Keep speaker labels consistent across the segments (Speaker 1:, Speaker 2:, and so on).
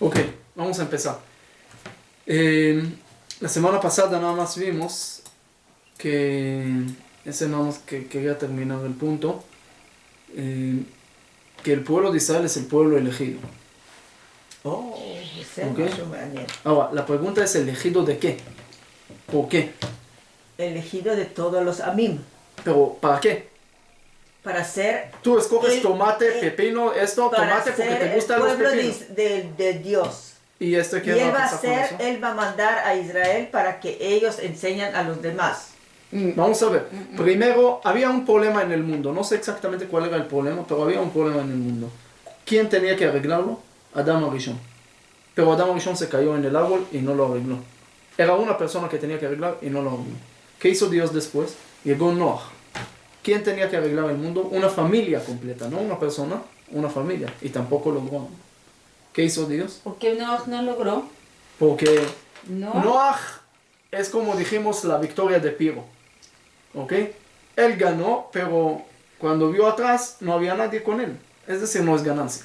Speaker 1: Ok, vamos a empezar. La semana pasada nada más vimos que, ese nada más que quería terminar el punto, que el pueblo de Israel es el pueblo elegido.
Speaker 2: זה
Speaker 1: אוקיי.
Speaker 2: משהו מעניין.
Speaker 1: Ahora, la pregunta es elegido de qué, ¿por qué?
Speaker 2: Elegido de todos los amim.
Speaker 1: Pero ¿para qué?
Speaker 2: Para ser
Speaker 1: Tú escoges
Speaker 2: el-
Speaker 1: tomate,
Speaker 2: el-
Speaker 1: pepino, esto,
Speaker 2: para
Speaker 1: tomate porque
Speaker 2: ser
Speaker 1: te
Speaker 2: el
Speaker 1: gustan los
Speaker 2: pueblo
Speaker 1: pepinos.
Speaker 2: de Dios.
Speaker 1: ¿Y esto
Speaker 2: Y
Speaker 1: qué va
Speaker 2: él
Speaker 1: a
Speaker 2: va a
Speaker 1: pasar con eso?
Speaker 2: él va a mandar a Israel para que ellos enseñen a los demás.
Speaker 1: Vamos a ver. Primero, había un problema en el mundo. No sé exactamente cuál era el problema, pero había un problema en el mundo. ¿Quién tenía que arreglarlo? Adam Arishon. Pero Adam Arishon se cayó en el árbol y no lo arregló. Era una persona que tenía que arreglar y no lo arregló. ¿Qué hizo Dios después? Llegó Noah. ¿Quién tenía que arreglar el mundo? Una familia completa, no una persona, una familia. Y tampoco logró. ¿Qué hizo Dios?
Speaker 3: ¿Por qué Noah no logró?
Speaker 1: Porque
Speaker 3: Noah.
Speaker 1: Noah es como dijimos la victoria de Piro. ¿Ok? Él ganó, pero cuando vio atrás no había nadie con él. Es decir, no es ganancia.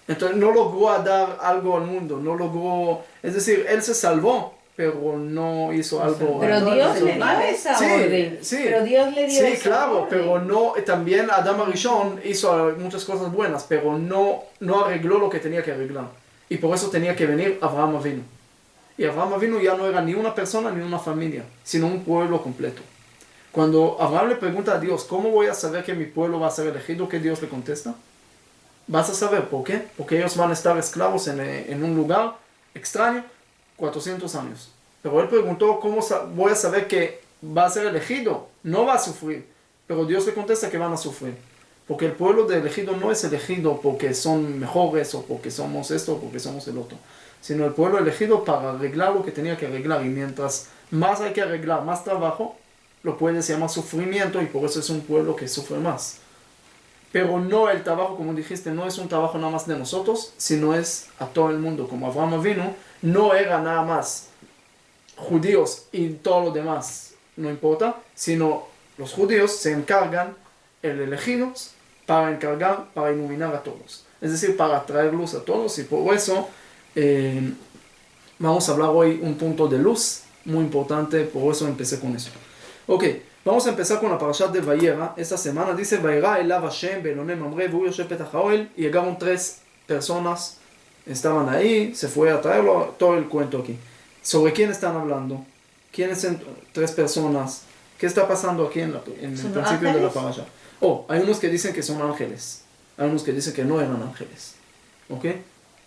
Speaker 1: Entonces no logró dar algo al mundo, no logró... Es decir, él se salvó, pero no hizo algo...
Speaker 3: Pero
Speaker 2: no,
Speaker 3: Dios
Speaker 2: no,
Speaker 3: le
Speaker 2: no,
Speaker 3: dio
Speaker 2: no,
Speaker 3: esa
Speaker 1: sí,
Speaker 3: orden.
Speaker 1: sí.
Speaker 3: Pero Dios le dio
Speaker 1: Sí,
Speaker 3: esa
Speaker 1: claro,
Speaker 3: orden.
Speaker 1: pero no... También Adam Arishon hizo muchas cosas buenas, pero no arregló lo que tenía que arreglar. Y por eso tenía que venir Abraham Avinu. Y Abraham Avinu ya no era ni una persona ni una familia, sino un pueblo completo. Cuando Abraham le pregunta a Dios, ¿cómo voy a saber que mi pueblo va a ser elegido? ¿Qué Dios le contesta? Vas a saber, ¿por qué? Porque ellos van a estar esclavos en un lugar extraño 400 años. Pero él preguntó, ¿cómo voy a saber que va a ser elegido? No va a sufrir. Pero Dios le contesta que van a sufrir. Porque el pueblo de elegido no es elegido porque son mejores o porque somos esto o porque somos el otro. Sino el pueblo elegido para arreglar lo que tenía que arreglar. Y mientras más hay que arreglar, más trabajo, lo puedes llamar sufrimiento y por eso es un pueblo que sufre más. Pero no el trabajo, como dijiste, no es un trabajo nada más de nosotros, sino es a todo el mundo. Como Abraham Avinu, no era nada más judíos y todo lo demás, no importa, sino los judíos se encargan, el elegidos, para iluminar a todos. Es decir, para traer luz a todos y por eso vamos a hablar hoy un punto de luz muy importante, por eso empecé con eso. Ok, vamos a empezar con la parashat de Vayera. Esta semana dice, Vayera elav Hashem be'elone mamre v'hu yoshev petach ha'ohel. Y llegaron 3 personas, estaban ahí, se fue a traerlo, todo el cuento aquí. ¿Sobre quién están hablando? ¿Quiénes son 3 personas? ¿Qué está pasando aquí en el principio
Speaker 2: ángeles?
Speaker 1: de la parasha? Hay unos que dicen que son ángeles. Hay unos que dicen que no eran ángeles. ¿Ok?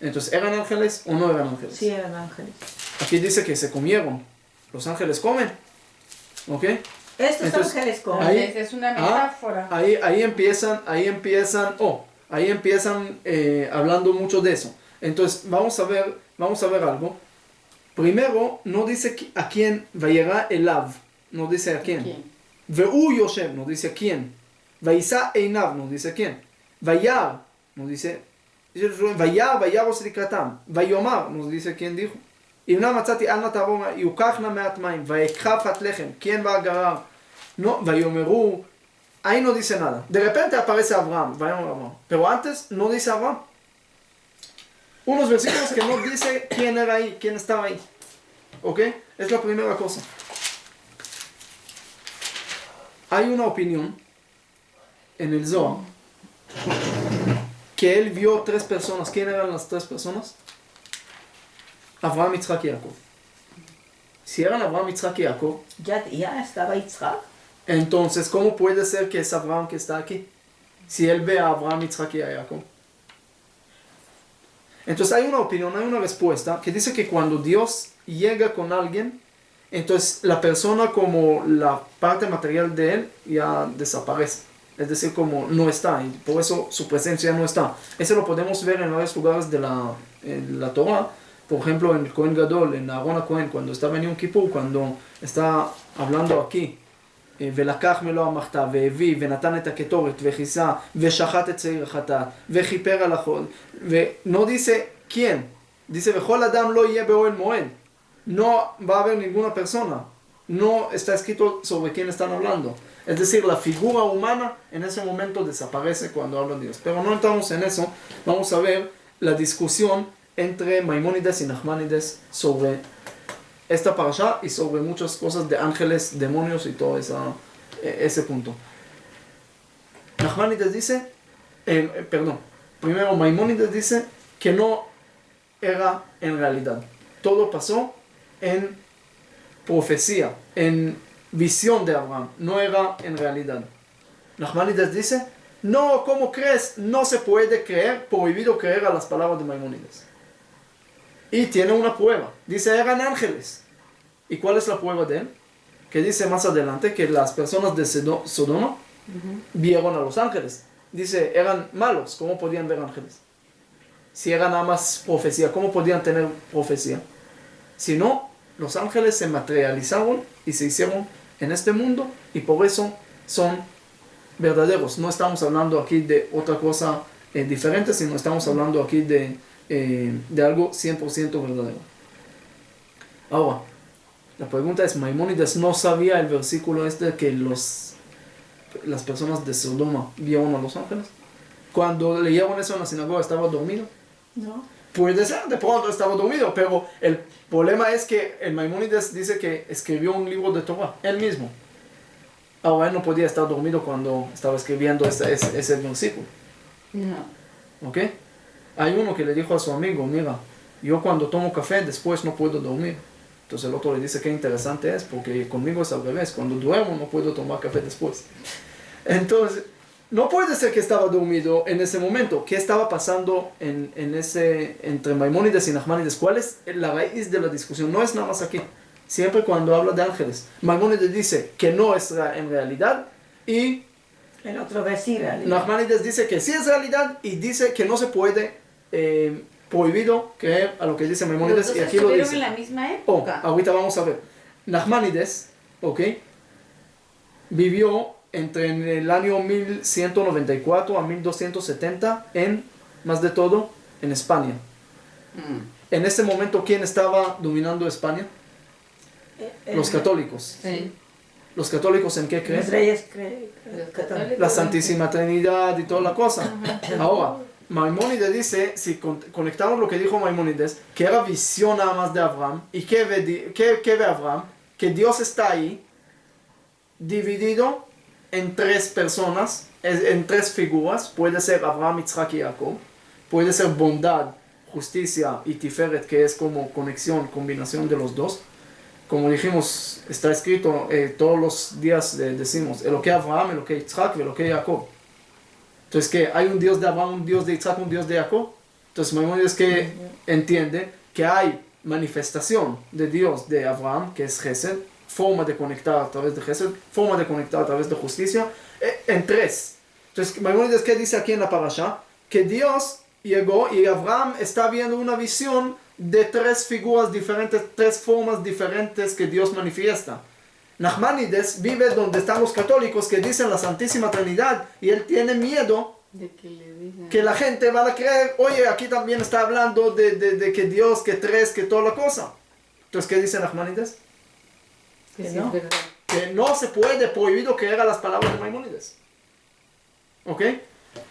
Speaker 1: Entonces, ¿eran ángeles o no eran ángeles?
Speaker 2: Sí, eran ángeles.
Speaker 1: Aquí dice que se comieron. ¿Los ángeles comen? ¿Ok?
Speaker 2: Estos
Speaker 1: Entonces,
Speaker 2: ángeles comen.
Speaker 1: ahí-
Speaker 3: Es una metáfora.
Speaker 1: Ahí empiezan hablando mucho de eso. Entonces, vamos a ver algo. Primero, no dice a quién vayera elav, no dice a quién.
Speaker 3: ¿Quién?
Speaker 1: Ve'u yoshev, no dice a quién. Vayisa einav, no dice a quién. Vayar, no dice. Vayar osrikatam. Vayomar, nos dice quién dijo. Imna matzati alna taroma yukachna me'at maim. Vayekhav hat lechem. ¿Quién va a agarrar? No, vayomeru. Ahí no dice nada. De repente aparece Abraham, pero antes no dice Abraham. Unos versículos que no dice quién era ahí, quién estaba ahí. ¿Ok? Es la primera cosa. Hay una opinión en el Zohar que él vio 3 personas. ¿Quién eran las 3 personas? Abraham, Yitzhak y Jacob. Si eran Abraham, Yitzhak y Jacob,
Speaker 2: Ya estaba Yitzhak.
Speaker 1: entonces, ¿cómo puede ser que es Abraham que está aquí? Si él ve a Abraham, Yitzhak y a Jacob. Entonces hay una opinión, hay una respuesta que dice que cuando Dios llega con alguien, entonces la persona como la parte material de él ya desaparece. Es decir, como no está, y por eso su presencia no está. Eso lo podemos ver en varios lugares de la Torah. Por ejemplo, en el Cohen Gadol, en Aarón HaKohen, cuando estaba en Yom Kippur, cuando está hablando aquí, ולקח מלוא המחתה, והביא, ונתן את הקטורת, וכיסה, ושחט את שעיר החטאת, וכיפר על החול, no dice quién, dice, וכל אדם לא יהיה באוהל מועד, no va a haber ninguna persona, no está escrito sobre quién están hablando, es decir, la figura humana en ese momento desaparece cuando habla Dios, pero no entramos en eso, vamos a ver la discusión entre Maimónides y Nachmanides sobre esta parasha y sobre muchas cosas de ángeles, demonios y todo ese punto. Nachmanides dice, primero Maimónides dice que no era en realidad. Todo pasó en profecía, en visión de Abraham, no era en realidad. Nachmanides dice, no, ¿cómo crees? No se puede creer, prohibido creer a las palabras de Maimónides. Y tiene una prueba, dice, eran ángeles. ¿Y cuál es la prueba de él? Que dice más adelante que las personas de Sodoma vieron a los ángeles. Dice, eran malos, ¿cómo podían ver ángeles? Si era nada más profecía, ¿cómo podían tener profecía? Si no, los ángeles se materializaron y se hicieron en este mundo y por eso son verdaderos. No estamos hablando aquí de otra cosa diferente, sino estamos hablando aquí de algo 100% verdadero. Ahora, la pregunta es, ¿Maimónides no sabía el versículo que las personas de Sodoma vieron a los ángeles? Cuando leyeron eso en la sinagoga, ¿estaba dormido?
Speaker 2: No.
Speaker 1: Puede ser, de pronto estaba dormido, pero el problema es que el Maimónides dice que escribió un libro de Torah, él mismo. Ahora él no podía estar dormido cuando estaba escribiendo ese versículo.
Speaker 3: No.
Speaker 1: ¿Ok? Hay uno que le dijo a su amigo, mira, yo cuando tomo café después no puedo dormir. Entonces el otro le dice, qué interesante es, porque conmigo es al revés, cuando duermo no puedo tomar café después. Entonces, no puede ser que estaba dormido en ese momento. ¿Qué estaba pasando entre Maimónides y Nachmanides? ¿Cuál es la raíz de la discusión? No es nada más aquí. Siempre cuando habla de ángeles. Maimónides dice que no es en realidad y
Speaker 2: El otro vez sí, realidad.
Speaker 1: Nachmanides dice que sí es realidad y dice que no se puede prohibido creer a lo que dice Maimónides.
Speaker 3: Los
Speaker 1: Y
Speaker 3: dos
Speaker 1: aquí lo
Speaker 3: estuvieron
Speaker 1: dice.
Speaker 3: en la misma
Speaker 1: Oh,
Speaker 3: época.
Speaker 1: ahorita vamos a ver. Nachmanides, ¿ok? Vivió entre el año 1194 a 1270 más de todo, en España. En ese momento, ¿quién estaba dominando España? Los católicos.
Speaker 3: Sí.
Speaker 1: ¿Los católicos en qué creen?
Speaker 2: Los reyes
Speaker 3: Los católicos.
Speaker 1: La Santísima Trinidad y toda la cosa. Ahora, Maimónides dice, si conectamos lo que dijo Maimónides, que era visión nada más de Abraham, ¿y qué ve Abraham? Que Dios está ahí, dividido en tres personas, en tres figuras, puede ser Abraham, Isaac y Jacob, puede ser bondad, justicia y Tiferet, que es como combinación de los dos. Como dijimos, está escrito, todos los días decimos, Eloque Abraham, Eloque Isaac y Eloque Jacob. Entonces, que hay un Dios de Abraham, un Dios de Isaac, un Dios de Jacob. Entonces, Maimónides que entiende que hay manifestación de Dios de Abraham, que es Gesed, forma de conectar a través de Gesed, forma de conectar a través de justicia, en tres. Entonces, Maimónides, ¿qué dice aquí en la parasha? Que Dios llegó y Abraham está viendo una visión de tres figuras diferentes, tres formas diferentes que Dios manifiesta. Nachmanides vive donde están los católicos que dicen la Santísima Trinidad y él tiene miedo
Speaker 3: De que le digan.
Speaker 1: que la gente va a creer, oye, aquí también está hablando de que Dios, que tres, que toda la cosa. Entonces, ¿qué dice Nachmanides?
Speaker 3: Que sí,
Speaker 2: no.
Speaker 3: es verdad.
Speaker 1: Que no se puede, prohibido creer a las palabras de Maimónides. ¿Ok?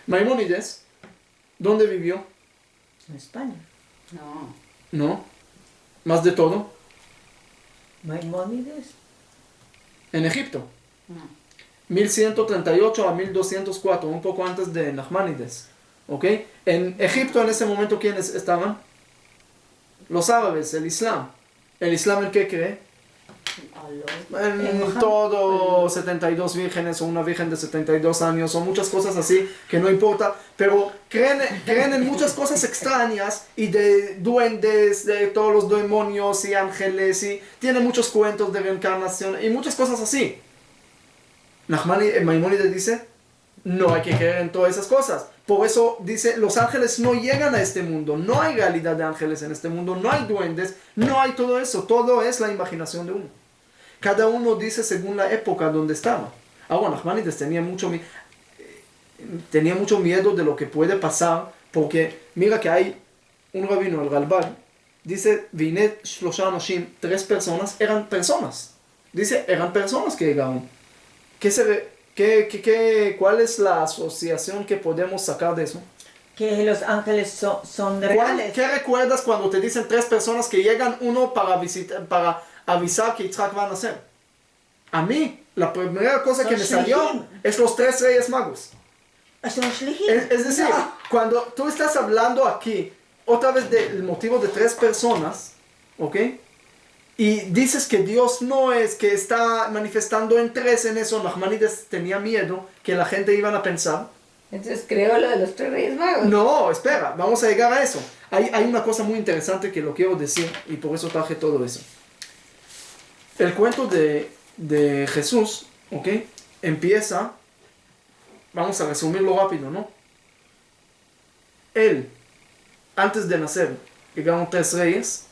Speaker 1: Maimónides, ¿dónde vivió?
Speaker 2: En España.
Speaker 3: No.
Speaker 1: ¿No? Más de todo,
Speaker 2: Maimónides.
Speaker 1: en Egipto.
Speaker 3: No.
Speaker 1: 1138 a 1204, un poco antes de Nachmanides. ¿Ok? En Egipto en ese momento, ¿quiénes estaban? Los árabes, el Islam. ¿El Islam en qué cree? En todo 72 vírgenes o una virgen de 72 años o muchas cosas así que no importa, pero creen en muchas cosas extrañas y de duendes, de todos los demonios y ángeles y tiene muchos cuentos de reencarnación y muchas cosas así. Maimónides dice, no hay que creer en todas esas cosas. Por eso dice, los ángeles no llegan a este mundo, no hay realidad de ángeles en este mundo, no hay duendes, no hay todo eso, todo es la imaginación de uno. Cada uno dice según la época donde estaba. Ahora, Nachmanides tenía mucho miedo de lo que puede pasar, porque mira que hay un rabino, el Ralbag, dice, Vinet Shlosha Anashim, tres personas, eran personas. Dice, eran personas que llegaron. ¿Cuál es la asociación que podemos sacar de eso?
Speaker 2: Que los ángeles son reales.
Speaker 1: ¿Qué recuerdas cuando te dicen 3 personas que llegan, uno para avisar que Yitzhak va a nacer? A mí, la primera cosa que me salió es los 3 reyes magos.
Speaker 2: Son shlichim.
Speaker 1: Es decir,
Speaker 2: No.
Speaker 1: cuando tú estás hablando aquí, otra vez del motivo de 3 personas, ¿ok? Y dices que Dios no es, que está manifestando en 3 en eso, Nachmanides tenía miedo que la gente iba a pensar.
Speaker 3: Entonces creo lo de los 3 Reyes Magos.
Speaker 1: No, espera, vamos a llegar a eso. Hay una cosa muy interesante que lo quiero decir y por eso traje todo eso. El cuento de Jesús, ¿ok? Empieza, vamos a resumirlo rápido, ¿no? Él, antes de nacer, llegaron 3 reyes,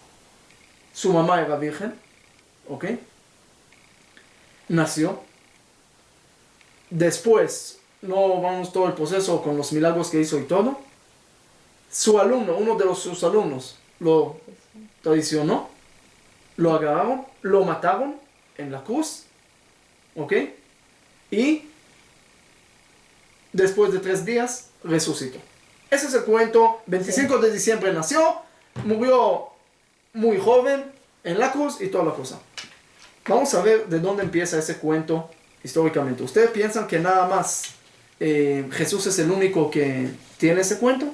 Speaker 1: su mamá era virgen, ¿ok? Nació. Después, no vamos todo el proceso con los milagros que hizo y todo. Su alumno, uno de sus alumnos, lo traicionó, lo agarraron, lo mataron en la cruz, ¿ok? Y después de 3 días resucitó. Ese es el cuento. 25 de diciembre nació, murió muy joven en la cruz y toda la cosa. Vamos a ver de dónde empieza ese cuento históricamente. ¿Ustedes piensan que nada más Jesús es el único que tiene ese cuento?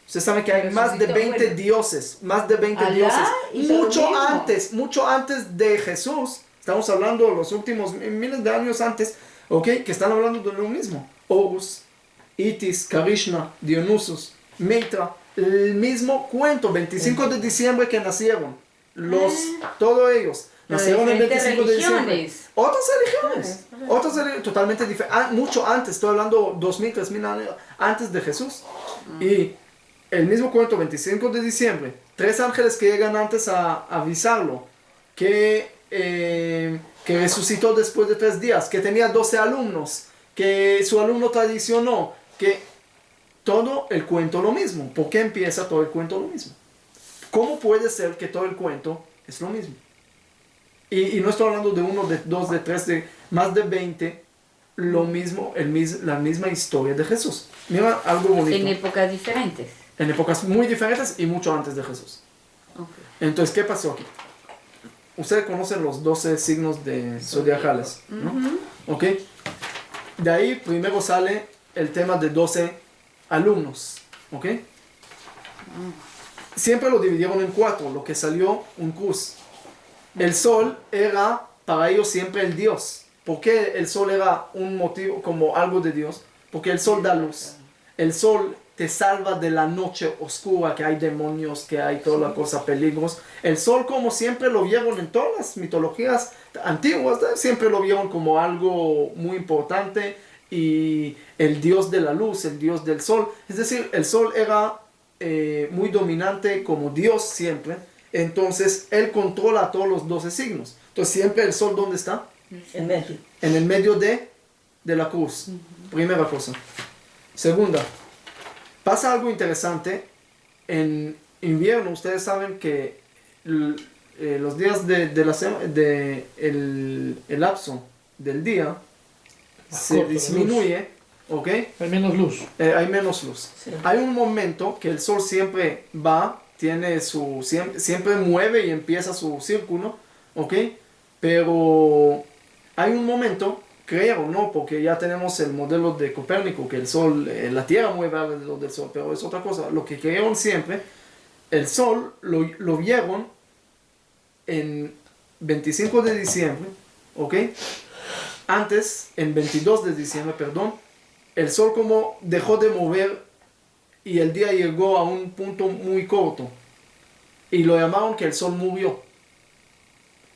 Speaker 1: Ustedes saben que hay más de 20 dioses, más de 20
Speaker 3: Alá
Speaker 1: dioses.
Speaker 3: hizo lo mismo.
Speaker 1: Mucho antes de Jesús, estamos hablando de los últimos miles de años antes, ¿ok? Que están hablando de lo mismo. Horus, Itis, Karishna, Dionysus, Mitra, el mismo cuento, 25 de diciembre que nacieron. Todos ellos.
Speaker 3: Pero
Speaker 1: Nacieron el
Speaker 3: diferentes
Speaker 1: 25 de diciembre.
Speaker 3: religiones.
Speaker 1: Otras religiones. Otras religiones totalmente diferentes. Mucho antes, estoy hablando 2000, 3000 años antes de Jesús. Y el mismo cuento, 25 de diciembre. 3 ángeles que llegan antes a avisarlo. Que resucitó después de 3 días. Que tenía 12 alumnos. Que su alumno traicionó. Que todo el cuento lo mismo. ¿Por qué empieza todo el cuento lo mismo? ¿Cómo puede ser que todo el cuento es lo mismo? Y no estoy hablando de 1, de 2, de 3, de más de 20, lo mismo, la misma historia de Jesús. Mira algo bonito.
Speaker 3: En épocas diferentes.
Speaker 1: En épocas muy diferentes y mucho antes de Jesús.
Speaker 3: Okay.
Speaker 1: Entonces, ¿qué pasó aquí? Ustedes conocen los 12 signos de zodiacales, ¿no? ¿Ok? De ahí primero sale el tema de 12 alumnos, ¿ok? Siempre lo dividieron en 4, lo que salió un cruz. El sol era para ellos siempre el Dios. ¿Por qué el sol era un motivo como algo de Dios? Porque el sol da luz. El sol te salva de la noche oscura, que hay demonios, que hay toda la cosa, peligros. El sol, como siempre lo vieron en todas las mitologías antiguas, siempre lo vieron como algo muy importante. Y el dios de la luz, el dios del sol. Es decir, el sol era muy dominante como Dios siempre. Entonces, él controla a todos los 12 signos. Entonces, siempre el sol, ¿dónde está?
Speaker 2: En medio.
Speaker 1: En el medio de la cruz. Primera cosa. Segunda, pasa algo interesante. En invierno, ustedes saben que los días el lapso del día se
Speaker 4: corto,
Speaker 1: disminuye, ¿ok?
Speaker 4: Hay menos luz.
Speaker 1: Hay menos luz.
Speaker 2: Sí.
Speaker 1: Hay un momento que el sol siempre va, siempre mueve y empieza su círculo, ¿ok? Pero hay un momento, creo, ¿no? Porque ya tenemos el modelo de Copérnico, que el sol, la Tierra mueve alrededor del sol, pero es otra cosa. Lo que creyeron siempre, el sol lo vieron en 25 de diciembre, ¿ok? Antes, en 22 de diciembre, perdón, el sol como dejó de mover y el día llegó a un punto muy corto y lo llamaron que el sol murió.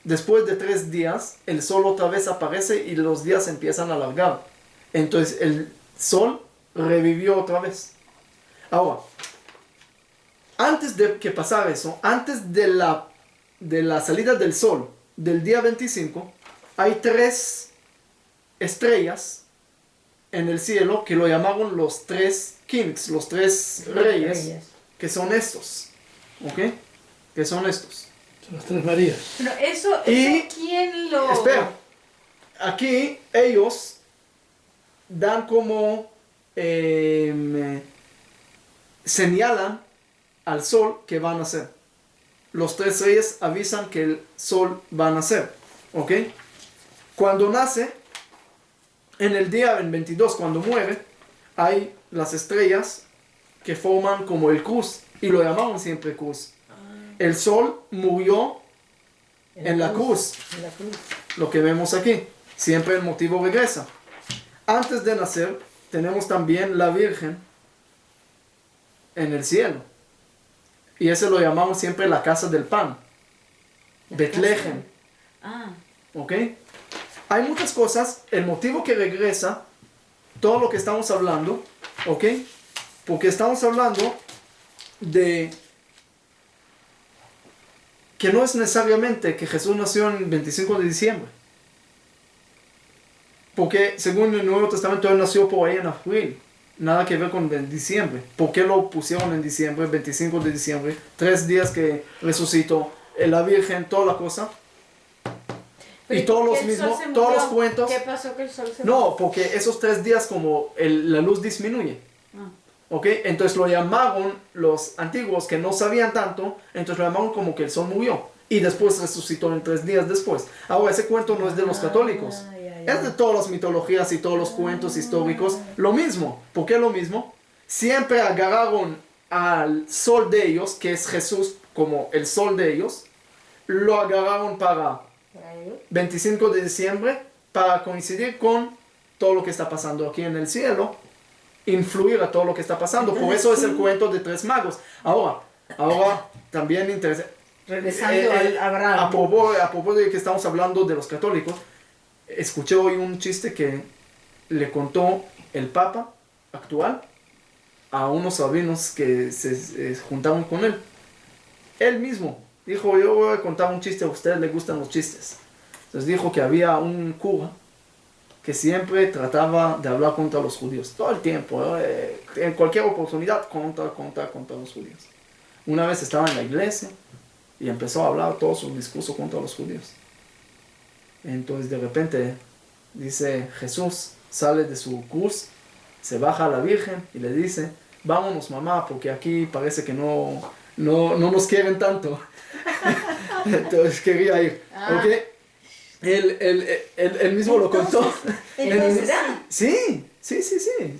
Speaker 1: Después de 3 días, el sol otra vez aparece y los días empiezan a alargar. Entonces el sol revivió otra vez. Ahora, antes de que pasara eso, antes de la salida del sol del día 25, hay 3 estrellas en el cielo que lo llamaron los 3 kings, los 3 reyes, que son estos, ¿ok? Que son estos.
Speaker 4: Son las 3 Marías.
Speaker 3: Pero eso
Speaker 1: Y-
Speaker 3: ¿quién lo...?
Speaker 1: Espera, aquí ellos dan como señalan al sol que va a nacer. Los 3 reyes avisan que el sol va a nacer, ¿ok? Cuando nace, en el día 22, cuando muere, hay las estrellas que forman como el cruz, y lo llamaban siempre cruz. El sol murió en la cruz,
Speaker 2: En la cruz.
Speaker 1: lo que vemos aquí. Siempre el motivo regresa. Antes de nacer, tenemos también la Virgen en el cielo. Y ese lo llamamos siempre la casa del pan. Betlehem.
Speaker 3: Ah,
Speaker 1: ¿Ok? Hay muchas cosas. El motivo que regresa, todo lo que estamos hablando, ¿ok? Porque estamos hablando de que no es necesariamente que Jesús nació el 25 de diciembre. Porque según el Nuevo Testamento él nació por ahí en abril. Nada que ver con el diciembre. ¿Por qué lo pusieron en diciembre, 25 de diciembre? 3 días que resucitó la Virgen, toda la cosa.
Speaker 3: pero
Speaker 1: Y todos
Speaker 3: ¿por
Speaker 1: los
Speaker 3: qué el sol
Speaker 1: mismos,
Speaker 3: se
Speaker 1: todos
Speaker 3: murió?
Speaker 1: los cuentos.
Speaker 3: ¿Qué pasó que el sol se
Speaker 1: No, porque esos 3 días como la luz disminuye.
Speaker 3: murió?
Speaker 1: ¿Ok? Entonces lo llamaron los antiguos que no sabían tanto, entonces lo llamaron como que el sol murió. Y después resucitó en 3 días después. Ahora, ese cuento no es de los católicos. Es de todas las mitologías y todos los cuentos históricos. Lo mismo. ¿Por qué lo mismo? Siempre agarraron al sol de ellos, que es Jesús como el sol de ellos. Lo agarraron para 25 de diciembre para coincidir con todo lo que está pasando aquí en el cielo. Influir a todo lo que está pasando. Por eso es el cuento de 3 magos. Ahora también interesa.
Speaker 2: Regresando al Abraham.
Speaker 1: A propósito de que estamos hablando de los católicos, escuché hoy un chiste que le contó el Papa actual a unos rabinos que se juntaron con él. Él mismo dijo, yo voy a contar un chiste, a ustedes les gustan los chistes. Entonces dijo que había un cura que siempre trataba de hablar contra los judíos, todo el tiempo, en cualquier oportunidad, contra los judíos. Una vez estaba en la iglesia y empezó a hablar todo su discurso contra los judíos. Entonces de repente dice Jesús, sale de su cruz, se baja a la Virgen y le dice, vámonos mamá, porque aquí parece que no nos quieren tanto. Entonces quería ir. ¿Ok? Él mismo lo contó.
Speaker 2: Entonces,
Speaker 1: Sí.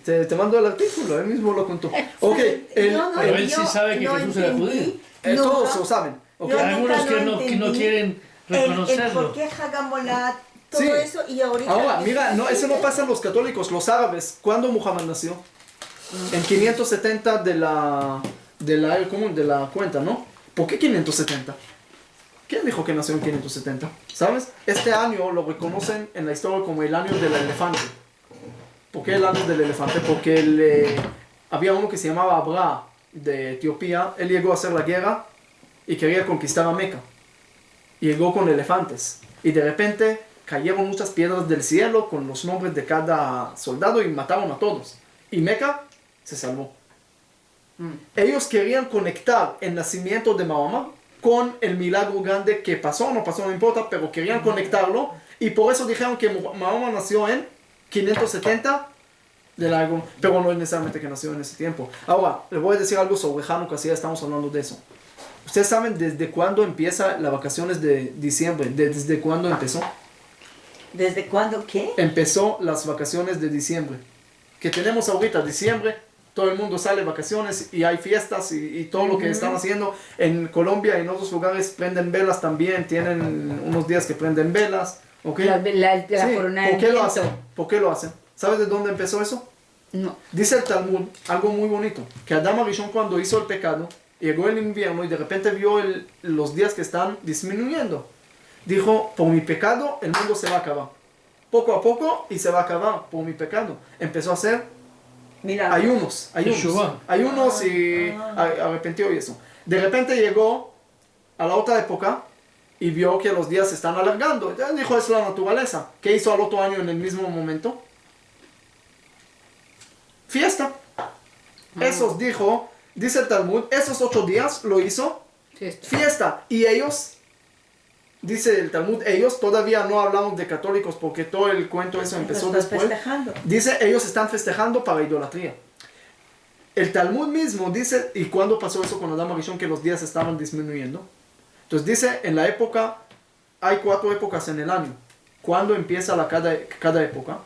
Speaker 1: Te mando el artículo, él mismo lo contó. Ok,
Speaker 4: Pero él sí sabe que Jesús era judío.
Speaker 1: todos lo saben. ¿Ok?
Speaker 2: Yo
Speaker 4: Hay algunos
Speaker 2: nunca lo
Speaker 4: que no
Speaker 2: entendí.
Speaker 4: quieren
Speaker 2: el
Speaker 4: reconocerlo.
Speaker 2: por qué Hagamolat, todo
Speaker 1: Sí.
Speaker 2: eso, y ahorita...
Speaker 1: Ahora, mira, no, eso no pasa en los católicos, los árabes. ¿Cuándo Muhammad nació? En 570 de la cuenta, ¿no? ¿Por qué 570? ¿Quién dijo que nació en 570? ¿Sabes? Este año lo reconocen en la historia como el año del elefante. ¿Por qué el año del elefante? Porque había uno que se llamaba Abra de Etiopía. Él llegó a hacer la guerra y quería conquistar a Meca. Y llegó con elefantes. Y de repente cayeron muchas piedras del cielo con los nombres de cada soldado y mataron a todos. Y Meca se salvó. Ellos querían conectar el nacimiento de Mahoma con el milagro grande que pasó o no pasó, no importa, pero querían conectarlo. Y por eso dijeron que Mahoma nació en 570 de largo, pero no es necesariamente que nació en ese tiempo. Ahora, les voy a decir algo sobre Hanukkah, si ya estamos hablando de eso. ¿Ustedes saben desde cuándo empieza las vacaciones de diciembre? ¿Desde cuándo empezó?
Speaker 2: ¿Desde cuándo qué?
Speaker 1: Empezó las vacaciones de diciembre. Que tenemos ahorita, diciembre, todo el mundo sale de vacaciones y hay fiestas y todo lo que están haciendo. En Colombia y en otros lugares prenden velas también, tienen unos días que prenden velas. ¿Okay?
Speaker 3: La
Speaker 1: Sí,
Speaker 3: corona
Speaker 1: ¿por
Speaker 3: del
Speaker 1: qué lo
Speaker 3: viento.
Speaker 1: hacen? ¿Por qué lo hacen? ¿Sabes de dónde empezó eso?
Speaker 3: No.
Speaker 1: Dice el Talmud, algo muy bonito, que Adán Arishon cuando hizo el pecado, llegó el invierno y de repente vio los días que están disminuyendo. Dijo, por mi pecado el mundo se va a acabar. Poco a poco y se va a acabar por mi pecado. Empezó a hacer
Speaker 2: Mira,
Speaker 1: ayunos
Speaker 4: Teshuvah.
Speaker 1: y arrepintió y eso. De repente llegó a la otra época y vio que los días se están alargando. Ya dijo, es la naturaleza. ¿Qué hizo al otro año en el mismo momento? Fiesta. Esos dijo, dice el Talmud, esos 8 días lo hizo fiesta. Y ellos, dice el Talmud, ellos todavía no hablamos de católicos porque todo el cuento eso empezó
Speaker 2: estás
Speaker 1: después.
Speaker 2: festejando.
Speaker 1: Dice, ellos están festejando para idolatría. el Talmud mismo dice, ¿y cuándo pasó eso con Adam Arishon que los días estaban disminuyendo? Entonces dice, en la época, hay 4 épocas en el año. ¿Cuándo empieza cada época?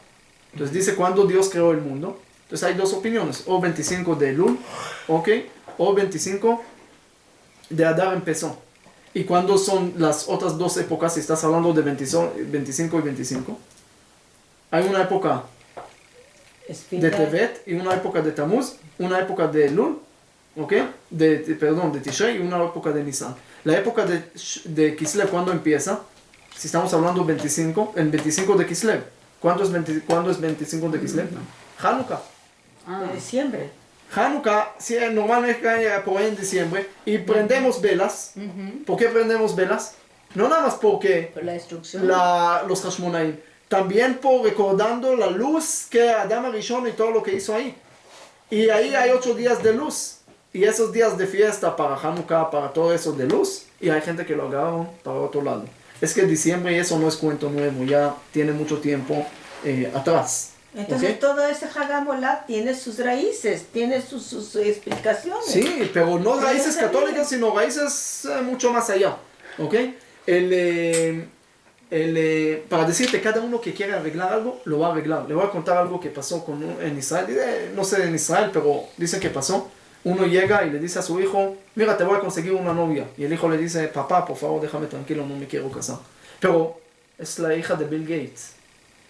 Speaker 1: Entonces dice, ¿cuándo Dios creó el mundo? Entonces hay 2 opiniones, o 25 de Elul, ¿ok? O 25 de Adar empezó. ¿Y cuándo son las otras 2 épocas si estás hablando de 25 y 25? Hay una época de Tevet y una época de Tamuz, una época de Elul, ¿ok? de Tishrei y una época de Nisan. La época de Kislev, ¿cuándo empieza? Si estamos hablando el 25 de Kislev. ¿Cuándo es 25 de Kislev? Hanukkah.
Speaker 2: De diciembre.
Speaker 1: Hanukkah, sí, normalmente cae por ahí en diciembre y prendemos velas. ¿Por qué prendemos velas? No nada más porque
Speaker 4: Por la destrucción.
Speaker 1: los Hashmonaim, también por recordando la luz que Adam Arishon y todo lo que hizo ahí. Y ahí hay 8 días de luz. Y esos días de fiesta para Hanukkah, para todo eso de luz. Y hay gente que lo agarra para otro lado. Es que diciembre y eso no es cuento nuevo, ya tiene mucho tiempo atrás.
Speaker 2: Entonces
Speaker 1: ¿Okay?
Speaker 2: todo ese Hagamolah tiene sus raíces, tiene sus explicaciones.
Speaker 1: Sí, pero no
Speaker 2: Pero
Speaker 1: raíces
Speaker 2: no sabía.
Speaker 1: católicas, sino raíces mucho más allá. ¿Ok? Para decirte, cada uno que quiere arreglar algo, lo va a arreglar. Le voy a contar algo que pasó en Israel. No sé en Israel, pero dicen que pasó. Uno llega y le dice a su hijo, mira, te voy a conseguir una novia. Y el hijo le dice, papá, por favor, déjame tranquilo, no me quiero casar. Pero es la hija de Bill Gates.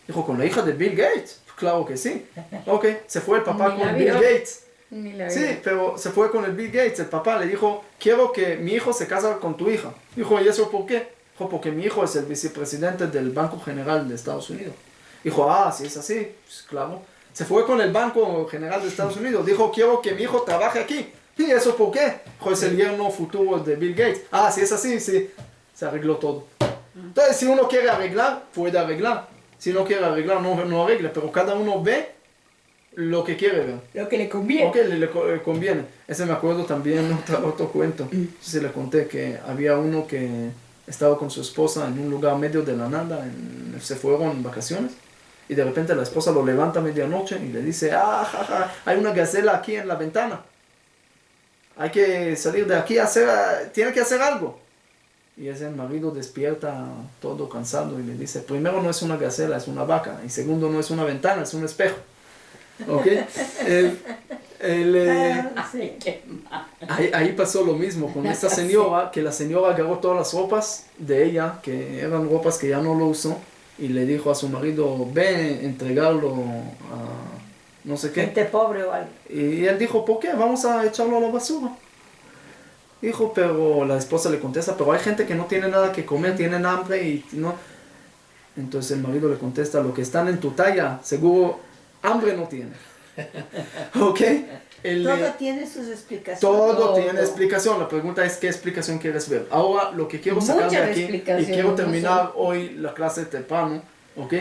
Speaker 1: Dijo, ¿con la hija de Bill Gates? Claro que sí. Ok, se fue el papá
Speaker 4: Ni
Speaker 1: con
Speaker 4: la
Speaker 1: Bill
Speaker 4: vio.
Speaker 1: Gates.
Speaker 4: Ni la
Speaker 1: Sí,
Speaker 4: vida.
Speaker 1: pero se fue con el Bill Gates. El papá le dijo, quiero que mi hijo se case con tu hija. Dijo, ¿y eso por qué? Dijo, porque mi hijo es el vicepresidente del Banco General de Estados Unidos. Dijo, si es así, pues claro. Se fue con el Banco General de Estados Unidos. Dijo, quiero que mi hijo trabaje aquí. ¿Y eso por qué? Dijo, es el yerno futuro de Bill Gates. Si es así, sí. Se arregló todo. Entonces, si uno quiere arreglar, puede arreglar. Si no quiere arreglar, no arregle. Pero cada uno ve lo que quiere ver.
Speaker 4: Lo que le conviene.
Speaker 1: Ok, le conviene. Ese me acuerdo también otro cuento. No sé si le conté que había uno que estaba con su esposa en un lugar medio de la nada, se fueron en vacaciones, y de repente la esposa lo levanta a medianoche y le dice, hay una gacela aquí en la ventana. Hay que salir de aquí tiene que hacer algo. Y ese marido despierta todo cansado y le dice, primero no es una gacela, es una vaca. Y segundo no es una ventana, es un espejo. ¿Ok?
Speaker 2: Sí.
Speaker 1: Ahí pasó lo mismo con esta señora, que la señora agarró todas las ropas de ella, que eran ropas que ya no lo usó, y le dijo a su marido, ve, entregarlo a no sé qué.
Speaker 2: Gente pobre o algo.
Speaker 1: Y él dijo, ¿por qué? Vamos a echarlo a la basura. Dijo, pero la esposa le contesta, pero hay gente que no tiene nada que comer, tienen hambre y no. Entonces el marido le contesta, lo que están en tu talla, seguro hambre no tiene. ¿Ok?
Speaker 2: Todo tiene sus explicaciones.
Speaker 1: Todo tiene explicación. La pregunta es, ¿qué explicación quieres ver? Ahora, lo que quiero sacar de
Speaker 4: Muchas
Speaker 1: aquí, y
Speaker 4: explicaciones,
Speaker 1: quiero
Speaker 4: no
Speaker 1: terminar
Speaker 4: sé.
Speaker 1: hoy la clase temprano, ¿ok?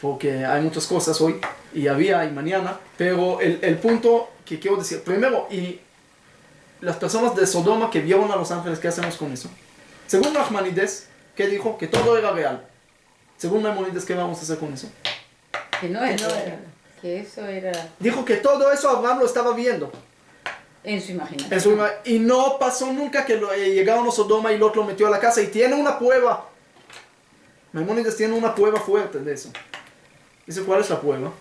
Speaker 1: Porque hay muchas cosas hoy, y mañana, pero el punto que quiero decir, primero, y las personas de Sodoma que vieron a los ángeles, ¿qué hacemos con eso? Según Nachmanides, ¿qué dijo? Que todo era real. Según Maimonides, ¿qué vamos a hacer con eso?
Speaker 4: Que no era. Que eso era
Speaker 1: Dijo que todo eso Abraham lo estaba viendo.
Speaker 4: en su imaginación.
Speaker 1: Y no pasó nunca que llegaron a Sodoma y Lot lo metió a la casa. Y tiene una prueba. Maimónides tiene una prueba fuerte de eso. Dice, ¿cuál es la prueba?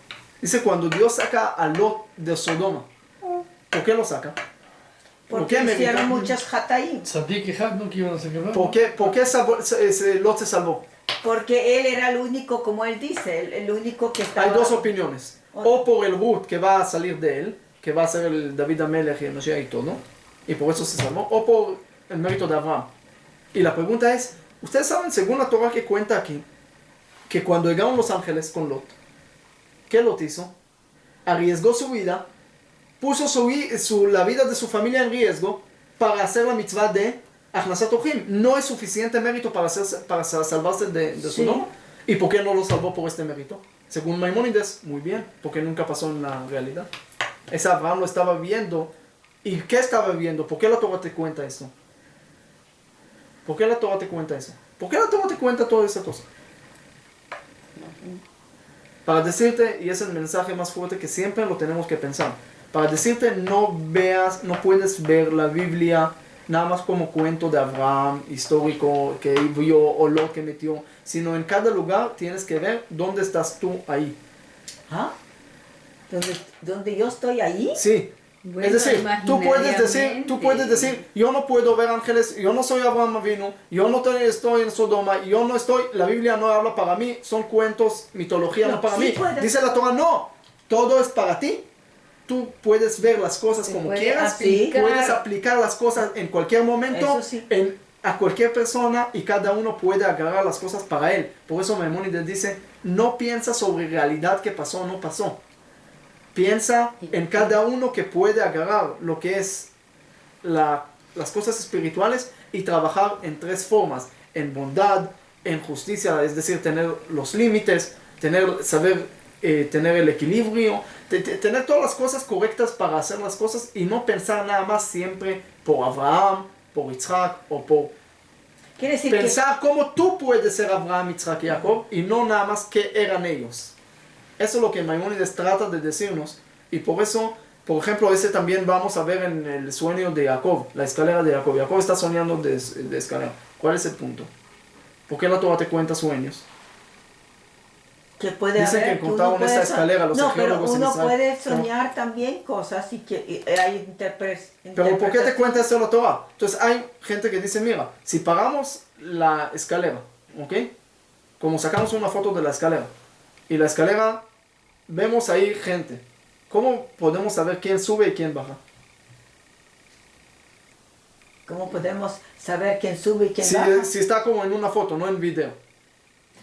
Speaker 1: Dice, cuando Dios saca a Lot de Sodoma. ¿Por qué lo saca?
Speaker 2: Porque
Speaker 1: ¿Por qué
Speaker 2: hicieron muchas hataim.
Speaker 5: Sabía que no que iban a sacar.
Speaker 1: ¿Por qué Lot se salvó?
Speaker 2: Porque él era el único, como él dice, el único que estaba...
Speaker 1: Hay 2 opiniones. O por el Ruth que va a salir de él, que va a ser el David Amelech y el Mashiach y todo, y por eso se salvó, o por el mérito de Abraham. Y la pregunta es, ustedes saben, según la Torah que cuenta aquí, que cuando llegaron los ángeles con Lot, ¿qué Lot hizo? Arriesgó su vida, puso la vida de su familia en riesgo para hacer la mitzvah de Achnasat Orchim. No es suficiente mérito para salvarse de Sodoma. ¿Y por qué no lo salvó por este mérito? Según Maimónides, muy bien, porque nunca pasó en la realidad. Ese Abraham lo estaba viendo. ¿Y qué estaba viendo? ¿Por qué la Torah te cuenta eso? ¿Por qué la Torah te cuenta eso? ¿Por qué la Torah te cuenta toda esa cosa? Para decirte, y es el mensaje más fuerte que siempre lo tenemos que pensar. para decirte no veas, no puedes ver la Biblia nada más como cuento de Abraham histórico que vio o lo que metió, sino en cada lugar tienes que ver dónde estás tú ahí.
Speaker 2: ¿Ah? ¿Dónde yo estoy ahí?
Speaker 1: Sí.
Speaker 4: Bueno,
Speaker 1: Es decir, tú puedes decir, yo no puedo ver ángeles, yo no soy Abraham Avinu, yo no estoy en Sodoma, yo no estoy, la Biblia no habla para mí, son cuentos, mitología no para
Speaker 2: sí
Speaker 1: mí.
Speaker 2: puedes.
Speaker 1: Dice la Torah, no, todo es para ti. Tú puedes ver las cosas como quieras, puedes aplicar las cosas en cualquier momento,
Speaker 2: Sí.
Speaker 1: a cualquier persona, y cada uno puede agarrar las cosas para él. Por eso Maimónides dice, no piensa sobre realidad que pasó o no pasó. Piensa en cada uno que puede agarrar lo que es las cosas espirituales y trabajar en tres formas: en bondad, en justicia, es decir, tener los límites, saber tener el equilibrio, tener todas las cosas correctas para hacer las cosas y no pensar nada más siempre por Abraham, por Isaac o por...
Speaker 2: Quiere decir
Speaker 1: Pensar cómo tú puedes ser Abraham, Isaac y Jacob y no nada más qué eran ellos. Eso es lo que Maimónides trata de decirnos, y por eso, por ejemplo, ese también vamos a ver en el sueño de Jacob, la escalera de Jacob. Jacob está soñando de escalera. ¿Cuál es el punto? ¿Por qué la Torah te cuenta sueños?
Speaker 2: que puede
Speaker 1: Dicen
Speaker 2: haber,
Speaker 1: que encontraron esta escalera, los
Speaker 2: no, pero
Speaker 1: arqueólogos en
Speaker 2: uno
Speaker 1: Israel.
Speaker 2: puede soñar también cosas y que hay
Speaker 1: Pero ¿por qué te cuenta eso la Torah? Entonces hay gente que dice, mira, si pagamos la escalera, ¿ok? Como sacamos una foto de la escalera, y la escalera, vemos ahí gente, ¿cómo podemos saber quién sube y quién baja?
Speaker 2: ¿Cómo podemos saber quién sube y quién baja?
Speaker 1: Si está como en una foto, no en video,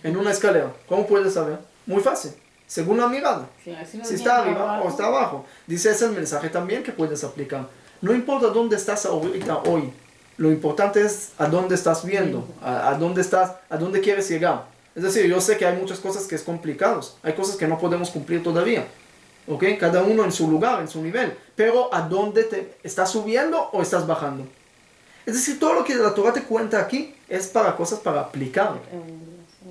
Speaker 1: en una escalera, ¿cómo puedes saber? Muy fácil, según la mirada. Si está arriba o está abajo. Dice, es el mensaje también que puedes aplicar. No importa dónde estás ahorita hoy, lo importante es a dónde estás viendo, a dónde estás, a dónde quieres llegar. Es decir, yo sé que hay muchas cosas que es complicados, hay cosas que no podemos cumplir todavía, ¿ok? Cada uno en su lugar, en su nivel, pero ¿a dónde te estás subiendo o estás bajando? Es decir, todo lo que la Torah te cuenta aquí es para cosas para aplicar.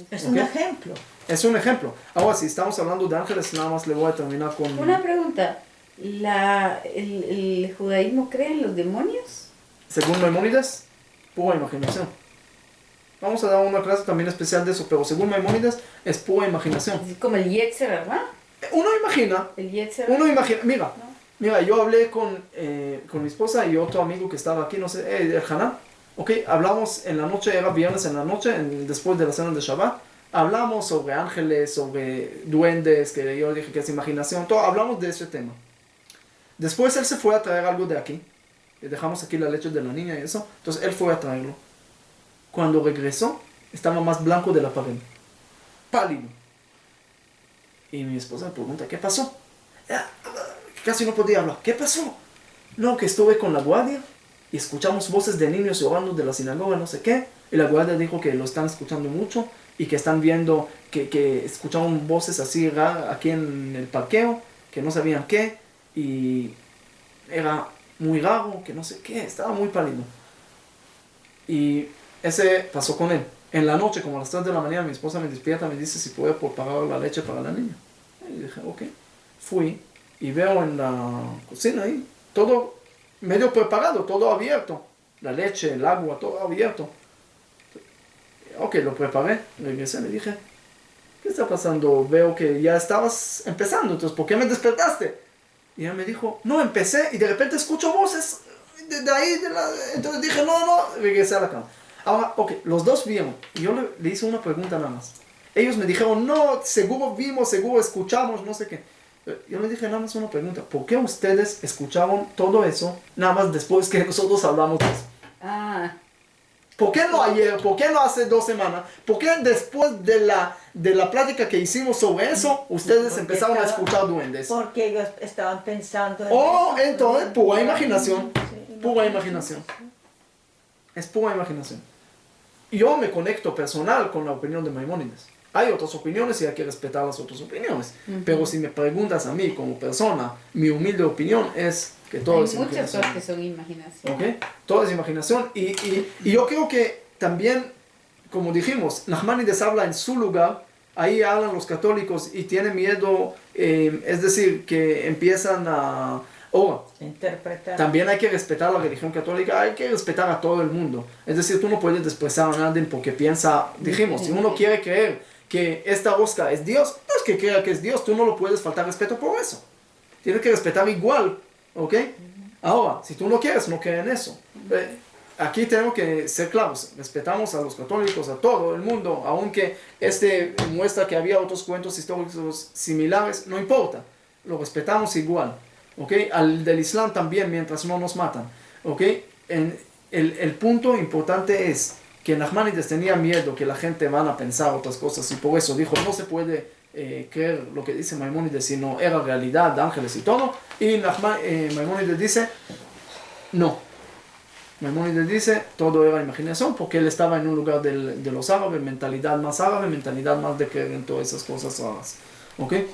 Speaker 2: Es un ejemplo.
Speaker 1: Es un ejemplo. Ahora, si estamos hablando de ángeles, nada más le voy a terminar con...
Speaker 4: Una pregunta. ¿El judaísmo cree en los demonios?
Speaker 1: Según Maimónides, pura imaginación. Vamos a dar una clase también especial de eso, pero según Maimónides es pura imaginación.
Speaker 4: Es como el Yetzer, ¿verdad?
Speaker 1: Uno imagina.
Speaker 4: El Yetzer.
Speaker 1: Uno imagina. Mira,
Speaker 4: ¿no?
Speaker 1: mira, yo hablé con mi esposa y otro amigo que estaba aquí, no sé, el Hanan. Ok, hablamos en la noche, era viernes en la noche, después de la cena de Shabbat. Hablamos sobre ángeles, sobre duendes, que yo dije que es imaginación, todo, hablamos de ese tema. Después él se fue a traer algo de aquí. Le dejamos aquí la leche de la niña y eso. Entonces él fue a traerlo. Cuando regresó, estaba más blanco de la pared. Pálido. Y mi esposa me pregunta, ¿qué pasó? Casi no podía hablar. ¿Qué pasó? No, que estuve con la guardia y escuchamos voces de niños llorando de la sinagoga, no sé qué. Y la guardia dijo que lo están escuchando mucho y que están viendo que escucharon voces así raras aquí en el parqueo, que no sabían qué. Y era muy raro, que no sé qué, estaba muy pálido. Y ese pasó con él. En la noche, como a las 3 de la mañana, mi esposa me despierta, me dice si puedo preparar la leche para la niña. Y dije, ok. Fui y veo en la cocina ahí, todo medio preparado, todo abierto. La leche, el agua, todo abierto. Ok, lo preparé, regresé, le dije, ¿qué está pasando? Veo que ya estabas empezando, entonces, ¿por qué me despertaste? Y ella me dijo, no, empecé y de repente escucho voces de ahí, entonces dije, no, regresé a la cama. Ahora, ok, los dos vieron y yo le hice una pregunta nada más. Ellos me dijeron, no, seguro vimos, seguro escuchamos, no sé qué. Yo le dije nada más una pregunta, ¿por qué ustedes escucharon todo eso nada más después que nosotros hablamos de eso?
Speaker 4: Ah.
Speaker 1: ¿Por qué no ayer? ¿Por qué no hace 2 semanas? ¿Por qué después de la plática que hicimos sobre eso, ustedes empezaron a escuchar duendes?
Speaker 2: Porque ellos estaban pensando en
Speaker 1: Oh,
Speaker 2: eso.
Speaker 1: entonces, pura imaginación.
Speaker 2: Sí,
Speaker 1: Pura imaginación. Es pura imaginación. Yo me conecto personal con la opinión de Maimónides. Hay otras opiniones y hay que respetar las otras opiniones. Pero si me preguntas a mí como persona, mi humilde opinión es que todo es
Speaker 4: Hay muchas
Speaker 1: imaginación.
Speaker 4: cosas que son imaginación.
Speaker 1: ¿Okay? Todo es imaginación. Y yo creo que también, como dijimos, Nachmanides habla en su lugar, ahí hablan los católicos y tienen miedo, es decir, que empiezan a Ahora,
Speaker 2: Interpretar.
Speaker 1: también hay que respetar la religión católica, hay que respetar a todo el mundo. Es decir, tú no puedes despreciar a nadie porque piensa, dijimos, si uno quiere creer que esta rosca es Dios, no es que crea que es Dios, tú no lo puedes faltar respeto por eso. Tienes que respetar igual, ¿ok? Ahora, si tú no quieres, no crees en eso. Aquí tenemos que ser claros, respetamos a los católicos, a todo el mundo, aunque muestra que había otros cuentos históricos similares, no importa, lo respetamos igual. ¿Okay? Al del Islam también, mientras no nos matan. ¿Okay? El punto importante es que Nachmanides tenía miedo que la gente van a pensar otras cosas y por eso dijo, no se puede creer lo que dice Maimónides, sino era realidad de ángeles y todo. Y Maimónides dice, no. Maimónides dice, todo era imaginación porque él estaba en un lugar de los árabes, mentalidad más de creer en todas esas cosas raras. ¿Okay?